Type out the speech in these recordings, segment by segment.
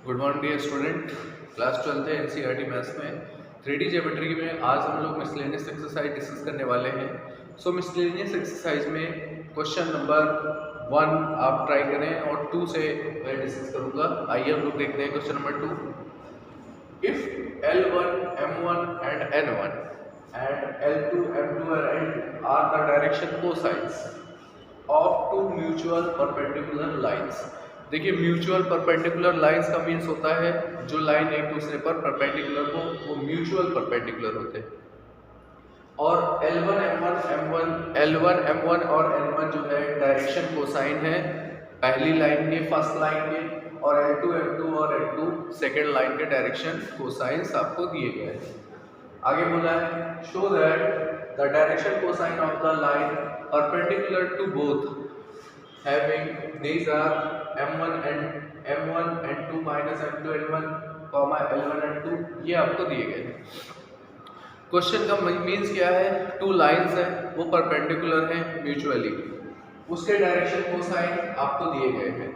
Good morning dear student. Class 12 है NCERT maths में 3D geometry में आज हम लोग मिसलेनियस एक्सरसाइज डिस्कस करने वाले हैं। सो मिसलेनियस एक्सरसाइज में क्वेश्चन नंबर 1 आप ट्राई करें और 2 से मैं डिस्कस करूंगा। आइए हम लोग देखते हैं question number 2। If L1 M1 and N1 and L2 M2 and N are the direction cosines of two mutual perpendicular lines। देखिए म्यूचुअल परपेंडिकुलर लाइंस का मीन्स होता है जो लाइन एक दूसरे पर परपेंडिकुलर हो वो म्यूचुअल परपेंडिकुलर होते हैं। और L1 M1 M1 L1 M1 और N1 जो है डायरेक्शन कोसाइन है पहली लाइन के फर्स्ट लाइन के, और L2 M2 और N2 सेकेंड लाइन के डायरेक्शन कोसाइंस आपको दिए गए हैं। आगे बोला है show that the direction cosine of the line perpendicular to both having these are m1 and m1 n2 minus m2 n1 comma l1 n2 ये आपको दिए गए हैं। क्वेश्चन का मीन्स क्या है, टू लाइंस है वो परपेंडिकुलर हैं म्यूचुअली, उसके डायरेक्शन कोसाइन आपको दिए गए हैं।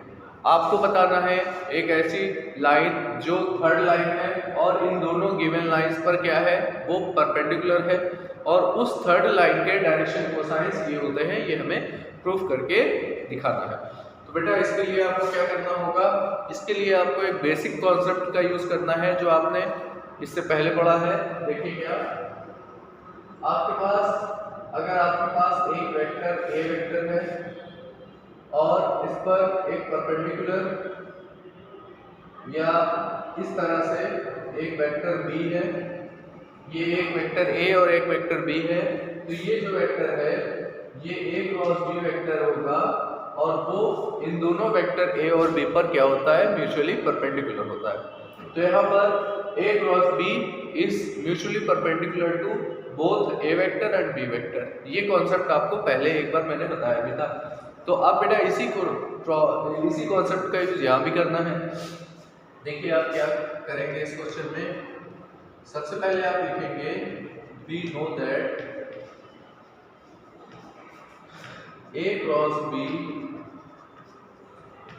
आपको बताना है एक ऐसी लाइन जो थर्ड लाइन है और इन दोनों गिवन लाइंस पर क्या है वो परपेंडिकुलर है, और उस थर्ड लाइन के डायरेक्शन कोसाइंस ये होते हैं, ये हमें प्रूफ करके दिखाना है। तो बेटा इसके लिए आपको क्या करना होगा, इसके लिए आपको एक बेसिक कॉन्सेप्ट का यूज करना है जो आपने इससे पहले पढ़ा है। देखिए क्या आपके पास, अगर आपके पास एक वेक्टर ए वेक्टर है और इस पर एक परपेंडिकुलर या इस तरह से एक वेक्टर बी है, ये एक वेक्टर ए और एक वेक्टर बी है, तो ये जो वेक्टर है ये ए क्रॉस बी वेक्टर होगा और वो इन दोनों वेक्टर ए और बी पर क्या होता है म्यूचुअली परपेंडिकुलर होता है। तो यहाँ पर A cross B is mutually perpendicular to both A vector and B vector. ये कॉन्सेप्ट आपको पहले एक बार मैंने बताया भी था। तो आप बेटा इसी कॉन्सेप्ट का यूज यहाँ भी करना है। देखिए आप क्या करेंगे इस क्वेश्चन में, सबसे पहले आप लिखेंगे we know that A cross B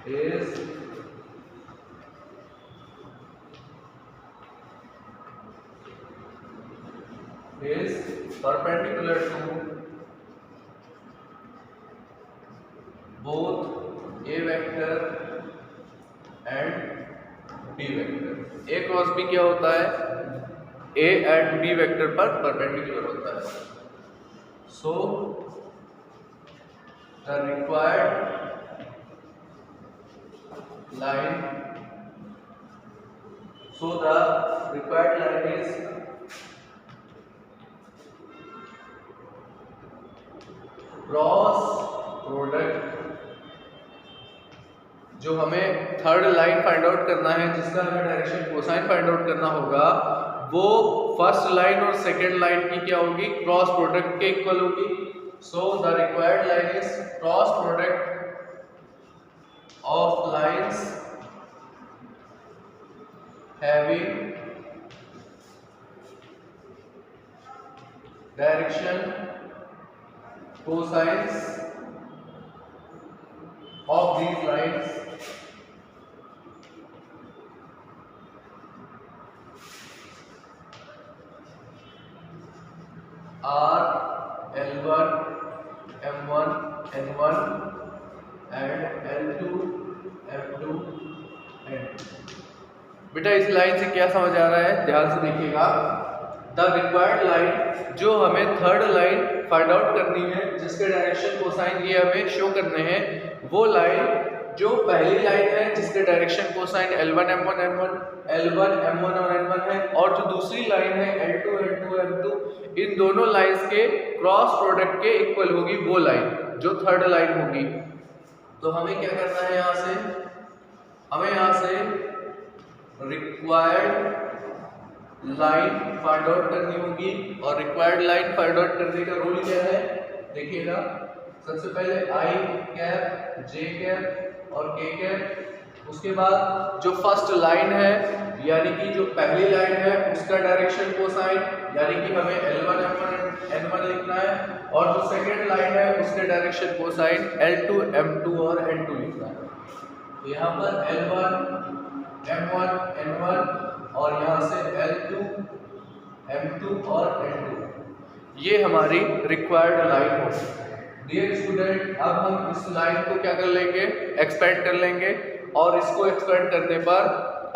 is perpendicular to both A vector and B vector। A cross B क्या होता है, A and B vector पर परपेंडिकुलर होता है। So the required line, so the required line is cross product. जो हमें third line find out करना है जिसका हमें डायरेक्शन कोसाइन फाइंड आउट करना होगा, वो फर्स्ट लाइन और सेकेंड लाइन की क्या होगी, क्रॉस प्रोडक्ट के इक्वल होगी। So the required line is cross product of lines having direction cosines of these lines are L1 M1 N1 and L2 M2 N2। बेटा इस लाइन से क्या समझ आ रहा है, ध्यान से देखिएगा। द रिक्वायर्ड लाइन जो हमें थर्ड लाइन फाइंड आउट करनी है जिसके डायरेक्शन कोसाइन ये हमें शो करने हैं, वो लाइन जो पहली लाइन है जिसके direction cosine L1 M1 N1 L1 M1 और N1 है, और जो दूसरी लाइन है L2 N2 M2, इन दोनों लाइंस के क्रॉस प्रोडक्ट के इक्वल होगी वो लाइन जो थर्ड लाइन होगी। तो हमें क्या करना है, यहाँ से हमें यहाँ से रिक्वायर्ड लाइन फाइंड आउट करनी होगी, और रिक्वायर्ड लाइन फाइंड आउट करने का रूल क्या है, देखिएगा। सबसे पहले आई कैप जे कैप और के कैप, उसके बाद जो फर्स्ट लाइन है यानी कि जो पहली लाइन है उसका डायरेक्शन कोसाइन यानी कि हमें L1 M1 N1 लिखना है, और जो सेकेंड लाइन है उसके डायरेक्शन कोसाइन L2 M2 और N2 लिखना है। तो यहाँ पर L1 M1 N1 और यहाँ से L2 M2 और N2, ये हमारी रिक्वायर्ड लाइन होगी। डियर स्टूडेंट, अब हम इस लाइन को क्या कर लेंगे, एक्सपेंड कर लेंगे, और इसको एक्सपेंड करने पर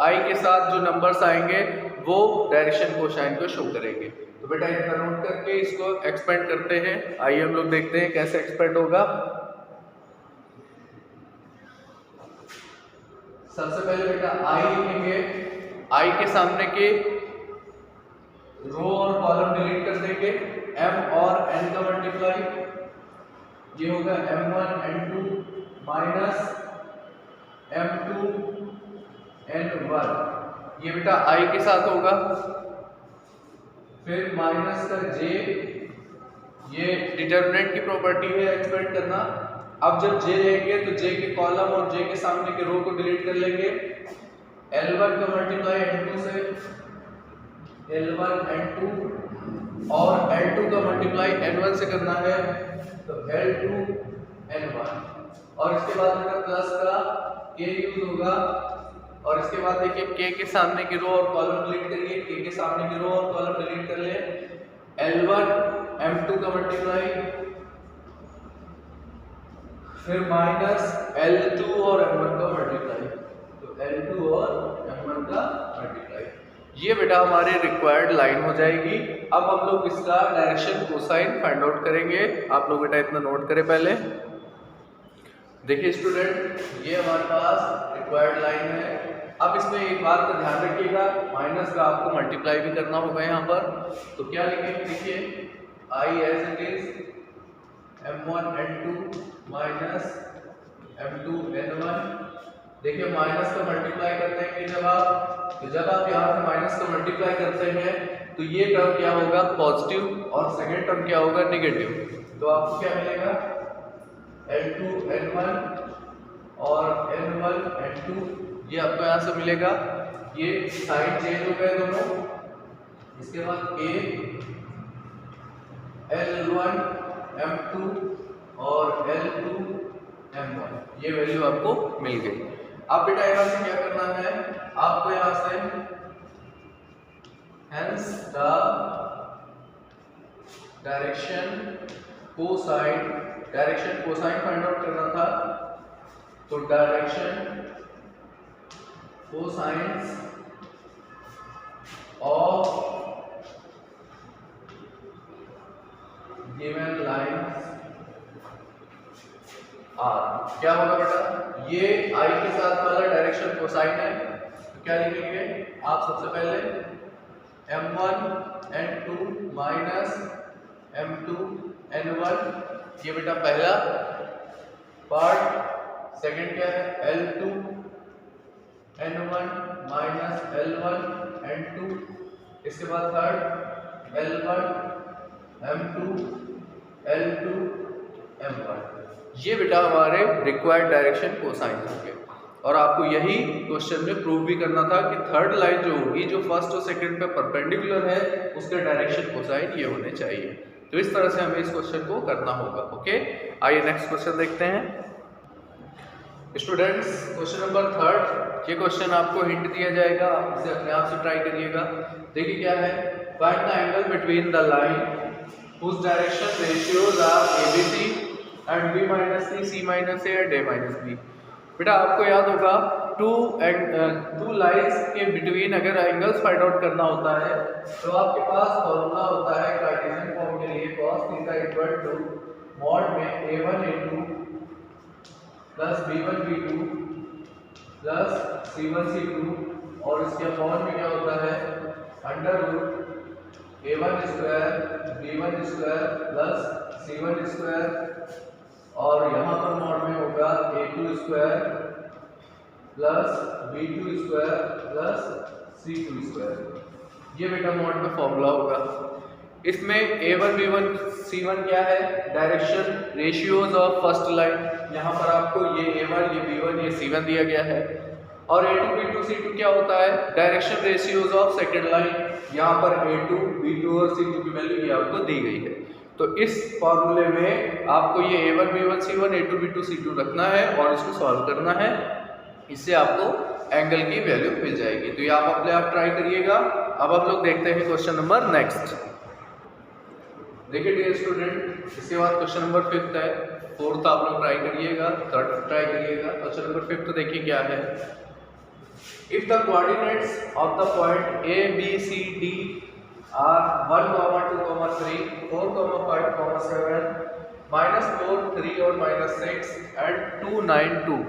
आई के साथ जो नंबर्स आएंगे वो डायरेक्शन कोसाइन को शो करेंगे। तो बेटा इतना नोट करके इसको एक्सपेंड करते हैं। आइए हम लोग देखते हैं कैसे एक्सपेंड होगा। सबसे पहले बेटा आई लिखेंगे, आई के सामने के रो और कॉलम डिलीट कर देंगे, m और n का मल्टीप्लाई, ये होगा m1 n2 minus m2 n1, ये बेटा i के साथ होगा। फिर माइनस का j, ये डिटरमिनेंट की प्रॉपर्टी है एक्सपेंड करना। अब जब j लेंगे तो j के कॉलम और j के सामने के रो को डिलीट कर लेंगे। L1 का मल्टीप्लाई N2 से, L1 N2 और L2 का मल्टीप्लाई N1 से करना है, तो L2 N1, और इसके बाद बेटा प्लस का k यूज होगा, और इसके बाद देखिए k के सामने की रो और कॉलम डिलीट करिए, k के सामने की रो और कॉलम डिलीट कर ले। L1 M2 का मल्टीप्लाई, फिर माइनस L2 और M1 का मल्टीप्लाई, तो L2 और M1 का मल्टीप्लाई, ये बेटा हमारी रिक्वायर्ड लाइन हो जाएगी। अब हम लोग इसका डायरेक्शन कोसाइन फाइंड आउट करेंगे। आप लोग बेटा इतना नोट करें पहले। देखिए स्टूडेंट, ये हमारे पास रिक्वायर्ड लाइन है। अब इसमें एक बात का ध्यान रखिएगा, माइनस का आपको मल्टीप्लाई भी करना होगा यहाँ पर। तो क्या लिखेंगे, देखिए I as it is M1 N2 minus M2 N1। देखिए माइनस का मल्टीप्लाई करते हैं कि जब आप यहाँ से माइनस का मल्टीप्लाई करते हैं तो ये टर्म क्या होगा, पॉजिटिव, और सेकेंड टर्म क्या होगा, नेगेटिव। तो आपको क्या मिलेगा, L2 N1 और N1 N2, ये आपको यहाँ से मिलेगा। ये साइन चेंज हो गए दोनों। इसके बाद A L1 M2 और L2 M1, ये वैल्यू आपको मिल गई। अब बेटा यहाँ से क्या करना है, आपको यहाँ से hence the direction cosine find out करना था। तो direction cosines of given lines are, क्या होगा बेटा, ये आई के साथ वाला डायरेक्शन कोसाइन है। तो क्या लिखेंगे आप, सबसे पहले M1 N2 minus M2 N1, ये बेटा पहला पार्ट। सेकंड क्या है, L2 N1 minus L1 N2। इसके बाद third L1 M2 L2 M1, ये बेटा हमारे रिक्वायर्ड डायरेक्शन कोसाइन होंगे। और आपको यही क्वेश्चन में प्रूव भी करना था कि थर्ड लाइन जो होगी, जो फर्स्ट और सेकंड पे परपेंडिकुलर है, उसके डायरेक्शन कोसाइन ये होने चाहिए। तो इस तरह से हमें इस क्वेश्चन को करना होगा। ओके, आइए नेक्स्ट क्वेश्चन देखते हैं। स्टूडेंट्स, क्वेश्चन नंबर थर्ड, ये क्वेश्चन आपको हिंट दिया जाएगा, आप इसे अपने आप से ट्राई करिएगा। देखिए क्या है, find the angle between the line whose direction ratios are ABC and B minus C, C minus A and A minus B। बेटा आपको याद होगा टू लाइंस के बिटवीन अगर एंगल्स फाइंड आउट करना होता है तो आपके पास फॉर्मूला होता है कार्टेशियन फॉर्म के लिए, cos theta equal to mod में A1 A2 plus B1 B2 plus C1 C2, और इसके फॉर्म में क्या होता है, under root A1 square B1 square plus C1 square, और यहाँ पर मॉड में होगा A2 square plus B2 square plus C2 square. ये बेटा मॉड में फॉर्मूला होगा। इसमें A1 B1 C1 क्या है, direction ratios of first line. यहाँ पर आपको ये A1 ये B1 ये C1 दिया गया है। और A2 B2 C2 क्या होता है, direction ratios of second line. यहाँ पर A2 B2 और C2 की वैल्यू ये आपको दी गई है। तो इस फॉर्मूले में आपको ये A1 B1 C1 A2 B2 C2 रखना है और इसको सॉल्व करना है। इससे आपको एंगल की वैल्यू मिल जाएगी। तो ये आप अपने आप ट्राई करिएगा। अब हम लोग देखते हैं क्वेश्चन नंबर नेक्स्ट। देखिए डियर स्टूडेंट, इसके बाद क्वेश्चन नंबर 5 है। 4th आप लोग ट्राई करिएगा, 3rd ट्राई करिएगा। क्वेश्चन नंबर 5 तो देखिए क्या है। If the coordinates of the point A B C D are 1, 2, 3, 4, 5, 7, -4, 3 और -6 एंड 2, 9, 2,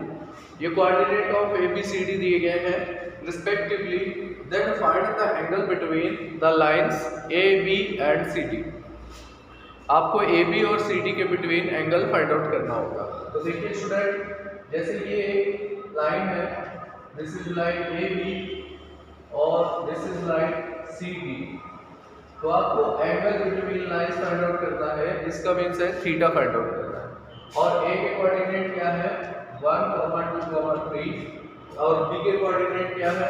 ये coordinate of A B C D दिए गए हैं respectively, then find the angle between the lines A B and C D. आपको A B और C D के between angle find out करना होगा। तो देखिए स्टूडेंट, जैसे ये एक लाइन है, this is line A B और this is line C D. तो आपको angle between lines find out करना है, इसका मीन्स है थीटा फाइंड आउट करना है। और ए के कोऑर्डिनेट क्या है 1, 2, 3 और बी के कोऑर्डिनेट क्या है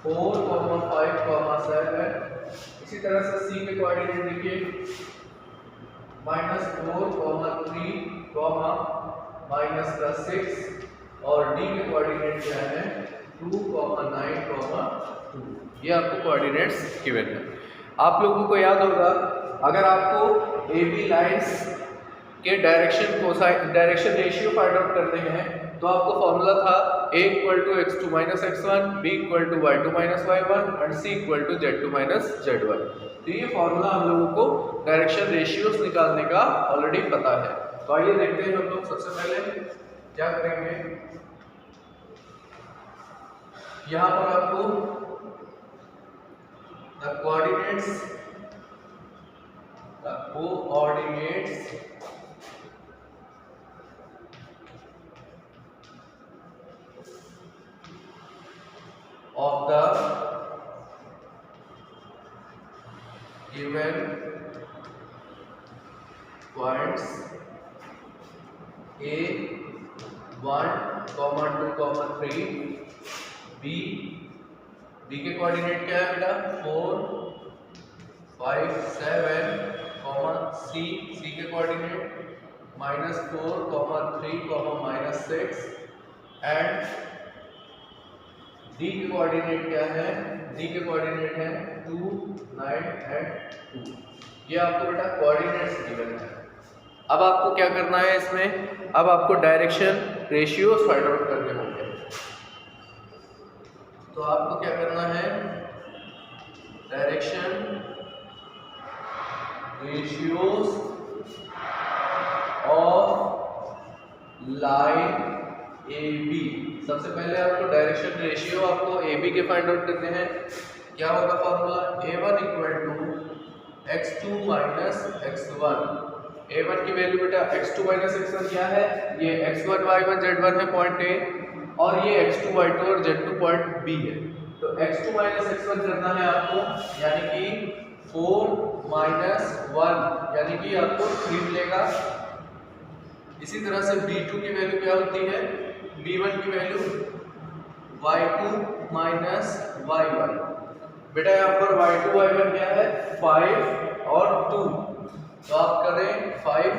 4, 5, 7। इसी तरह से सी के कोऑर्डिनेट देखिए -4, 3, -6 और डी के कोऑर्डिनेट क्या है 2, 9, 2। ये आपको कोऑर्डिनेट्स गिवन है। आप लोगों को याद होगा, अगर आपको ए बी लाइंस के डायरेक्शन रेशियो फाइंड आउट करने हैं तो आपको फॉर्मूला था a = x2 - x1, b = y2 - y1 and c = z2 - z1। तो ये फॉर्मूला हम लोगों को डायरेक्शन रेशियोज निकालने का ऑलरेडी पता है। तो आइए देखते हैं हम लोग सबसे पहले क्या करेंगे। यहाँ पर आपको the coordinates of the given points A 1, 2, 3, B के कोऑर्डिनेट क्या है बेटा 4, 5, 7, C के कोऑर्डिनेट -4, 3, -6 एंड D के कोऑर्डिनेट क्या है, D के कोऑर्डिनेट है 2, 9 एंड 2। ये आपको बेटा कोऑर्डिनेट्स गिवन है। अब आपको क्या करना है इसमें, अब आपको डायरेक्शन रेशियोज फाइंड आउट करने होंगे। तो आपको क्या करना है, direction ratios of line A B. सबसे पहले आपको डायरेक्शन रेशियो आपको ए बी के फाइंड आउट करने हैं। क्या होगा formula, a1 = x2 - x1। a1 की वैल्यू बेटा x2 - x1 क्या है, ये x1 y1 z1 है पॉइंट ए, और ये x2 y2 और z2 पॉइंट B है। तो x2 - x1 करना है आपको, यानी कि 4 - 1 यानी कि आपको 3 मिलेगा। इसी तरह से B2 की वैल्यू क्या होती है, B1 की वैल्यू y2 - y1। बेटा यहाँ पर y2 y1 क्या है 5 और 2, तो आप करें 5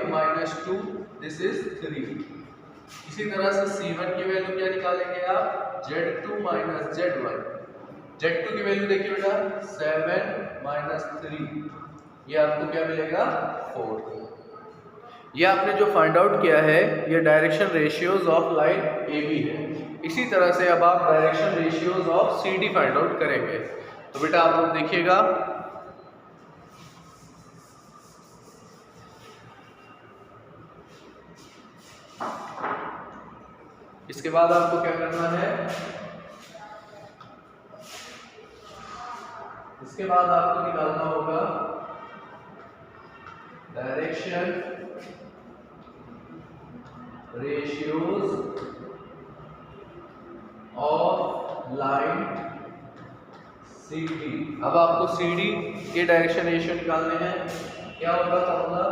- 2, दिस इज 3। इसी तरह से C1 की वैल्यू क्या निकालेंगे आप, Z2 - Z1। Z2 की वैल्यू देखिए बेटा 7 - 3, ये आपको क्या मिलेगा 4। ये आपने जो फाइंड आउट किया है ये direction ratios of line AB है। इसी तरह से अब आप direction ratios of CD find out करेंगे। तो बेटा आप लोग देखिएगा, इसके बाद आपको क्या करना है, इसके बाद आपको निकालना होगा direction ratios of line CD। अब आपको CD के डायरेक्शन रेशियो निकालने हैं। क्या होगा फॉर्मूला,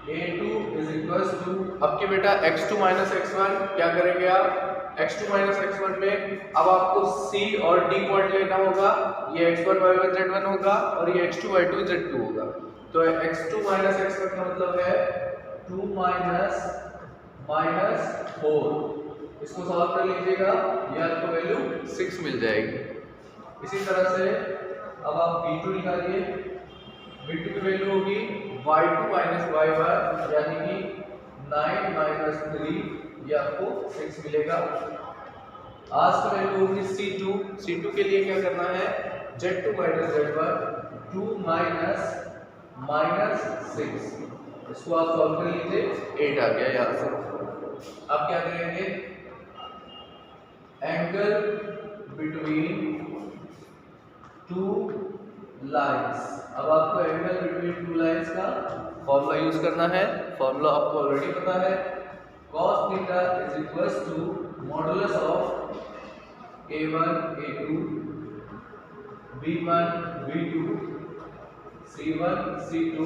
A2 = अब की बेटा x2 - x1 क्या करेंगे आप, x2 - x1 में अब आपको C और D पॉइंट लेना होगा। ये x1 y1 z1 होगा और ये x2 y2 z2 होगा। तो x2 - x1 का मतलब है 2 - -4। इसको सॉल्व कर लीजिएगा, ये आपको वैल्यू 6 मिल जाएगी। इसी तरह से अब आप b2 निकालिए। b2 की वैल्यू होगी y2 - y1 यानी कि 9 - 3, ये आपको 6 मिलेगा। आज की वैल्यू होगी c2। c2 के लिए क्या करना है, z2 - z1 2 -6, इसको आप सॉल्व कर लीजिए, 8 आ गया यहाँ से। अब क्या करेंगे, एंगल बिटवीन टू लाइंस। अब आपको एंगल बिटवीन टू लाइंस का फॉर्मूला यूज करना है। फॉर्मूला आपको ऑलरेडी पता है, cos theta = modulus of a1 a2 b1 b2 c1 c2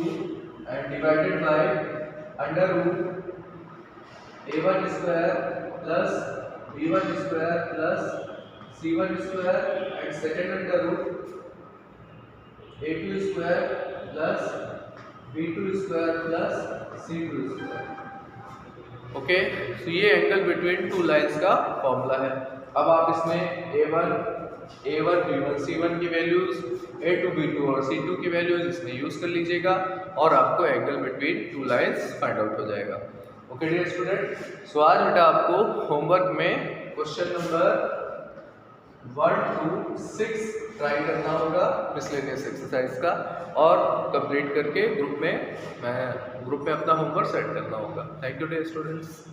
and divided by under root a1 square plus b1 square plus c1 square and second under root a2 square plus b2 square plus c2 square। Okay, तो ये angle between two lines का formula है। अब आप इसमें a1 b1 c1 की values, a2 b2 और c2 की वैल्यूज इसमें यूज कर लीजिएगा और आपको angle between two lines find out हो जाएगा। ओके डियर स्टूडेंट, सो आज बेटा आपको होमवर्क में क्वेश्चन नंबर 1 to 6 ट्राई करना होगा मिसलेनियस एक्सरसाइज का, और कंप्लीट करके ग्रुप में अपना होमवर्क सेट करना होगा। Thank you dear students.